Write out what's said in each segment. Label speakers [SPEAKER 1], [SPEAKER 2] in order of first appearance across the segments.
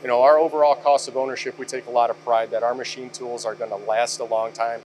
[SPEAKER 1] You know, our overall cost of ownership, we take a lot of pride that our machine tools are going to last a long time.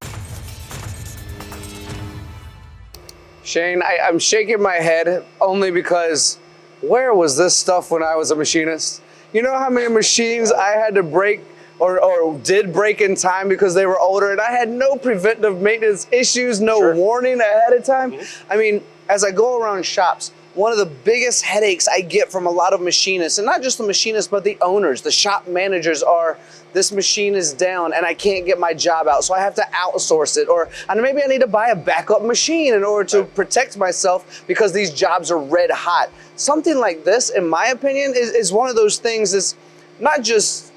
[SPEAKER 2] Shane, I'm shaking my head only because where was this stuff when I was a machinist? You know how many machines I had to break or did break in time because they were older and I had no preventive maintenance issues, no warning ahead of time? I mean, as I go around shops, one of the biggest headaches I get from a lot of machinists, and not just the machinists, but the owners, the shop managers are, this machine is down and I can't get my job out, so I have to outsource it. Or and maybe I need to buy a backup machine in order to protect myself because these jobs are red hot. Something like this, in my opinion, is one of those things that's not just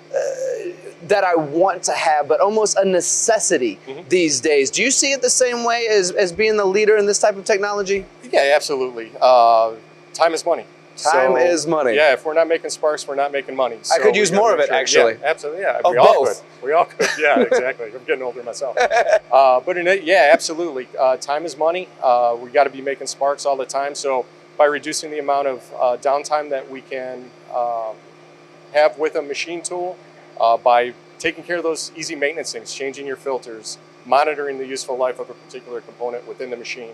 [SPEAKER 2] that I want to have, but almost a necessity these days. Do you see it the same way as being the leader in this type of technology?
[SPEAKER 1] Yeah, absolutely. Time is money.
[SPEAKER 2] Time is money.
[SPEAKER 1] Yeah, if we're not making sparks, we're not making money. So
[SPEAKER 2] I could use more of it, actually.
[SPEAKER 1] Yeah, absolutely, yeah.
[SPEAKER 2] Of
[SPEAKER 1] we all
[SPEAKER 2] both.
[SPEAKER 1] could. We all could, yeah, exactly. I'm getting older myself. But yeah, absolutely. Time is money. We got to be making sparks all the time. So by reducing the amount of downtime that we can have with a machine tool, by taking care of those easy maintenance things, changing your filters, monitoring the useful life of a particular component within the machine,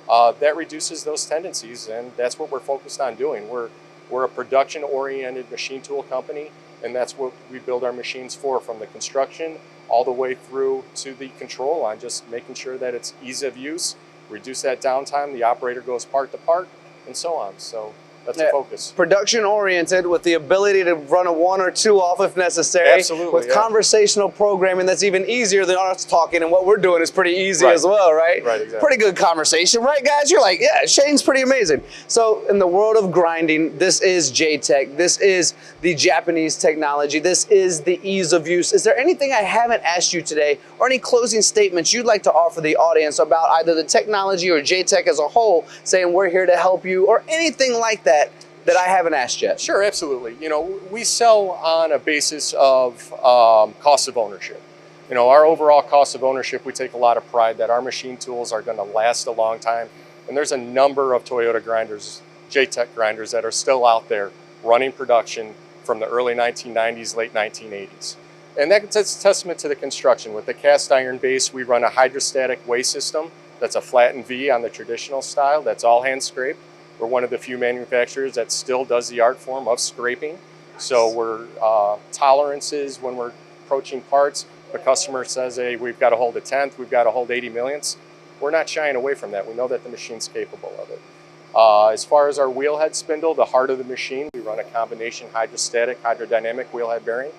[SPEAKER 1] that reduces those tendencies, and that's what we're focused on doing. We're a production-oriented machine tool company, and that's what we build our machines for, from the construction all the way through to the control line, just making sure that it's ease of use, reduce that downtime, the operator goes part to part, and so on. So that's the focus. Production
[SPEAKER 2] oriented with the ability to run a 1 or 2 off if necessary.
[SPEAKER 1] Absolutely.
[SPEAKER 2] With conversational programming that's even easier than us talking, and what we're doing is pretty easy as well, right?
[SPEAKER 1] Right, exactly.
[SPEAKER 2] Pretty good conversation, right guys? You're like, yeah, Shane's pretty amazing. So in the world of grinding, this is JTEKT. This is the Japanese technology. This is the ease of use. Is there anything I haven't asked you today, or any closing statements you'd like to offer the audience about either the technology or JTEKT as a whole, saying we're here to help you, or anything like that I haven't asked yet?
[SPEAKER 1] Sure, absolutely. You know, we sell on a basis of cost of ownership. You know, our overall cost of ownership, we take a lot of pride that our machine tools are going to last a long time. And there's a number of Toyota grinders, JTEKT grinders, that are still out there running production from the early 1990s, late 1980s. And that's a testament to the construction. With the cast iron base, we run a hydrostatic weigh system. That's a flattened V on the traditional style. That's all hand scraped. We're one of the few manufacturers that still does the art form of scraping. So we're tolerances when we're approaching parts. The customer says, hey, we've got to hold a tenth, we've got to hold 80 millionths. We're not shying away from that. We know that the machine's capable of it. As far as our wheelhead spindle, the heart of the machine, we run a combination hydrostatic-hydrodynamic wheelhead bearing.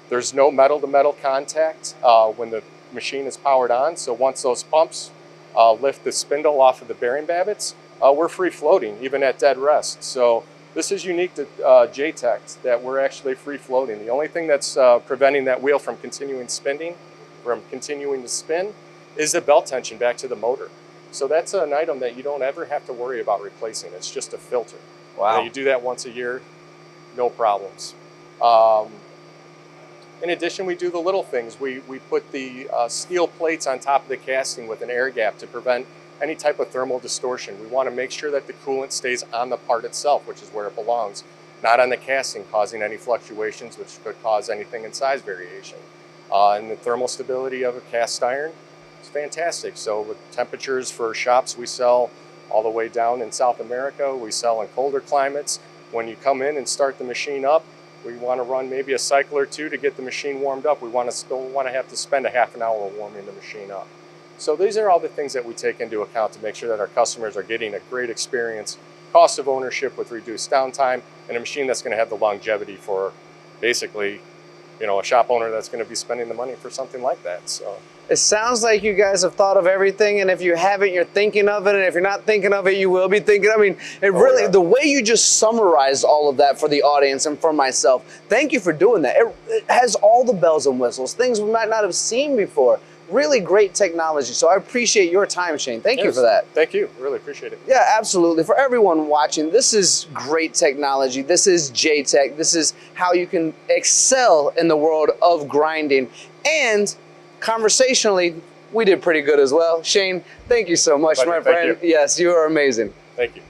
[SPEAKER 1] There's no metal-to-metal contact when the machine is powered on. So once those pumps lift the spindle off of the bearing babbits, we're free floating, even at dead rest. So this is unique to JTEKT, that we're actually free floating. The only thing that's preventing that wheel from continuing to spin, is the belt tension back to the motor. So that's an item that you don't ever have to worry about replacing. It's just a filter.
[SPEAKER 2] Wow.
[SPEAKER 1] You do that once a year, no problems. In addition, we do the little things. We put the steel plates on top of the casting with an air gap to prevent any type of thermal distortion. We want to make sure that the coolant stays on the part itself, which is where it belongs, not on the casting, causing any fluctuations, which could cause anything in size variation. And the thermal stability of a cast iron is fantastic. So with temperatures for shops, we sell all the way down in South America. We sell in colder climates. When you come in and start the machine up, we want to run maybe a cycle or two to get the machine warmed up. We don't want to have to spend a half an hour warming the machine up. So these are all the things that we take into account to make sure that our customers are getting a great experience, cost of ownership with reduced downtime, and a machine that's going to have the longevity for basically, you know, a shop owner that's going to be spending the money for something like that. So
[SPEAKER 2] it sounds like you guys have thought of everything, and if you haven't, you're thinking of it, and if you're not thinking of it, you will be thinking. I mean, the way you just summarized all of that for the audience and for myself, thank you for doing that. It has all the bells and whistles, things we might not have seen before. Really great technology. So I appreciate your time, Shane. Thank you for that.
[SPEAKER 1] Thank you. Really appreciate it.
[SPEAKER 2] Yeah, absolutely. For everyone watching, this is great technology. This is JTEKT. This is how you can excel in the world of grinding. And conversationally, we did pretty good as well. Shane, thank you so much, my friend. Yes, you are amazing.
[SPEAKER 1] Thank you.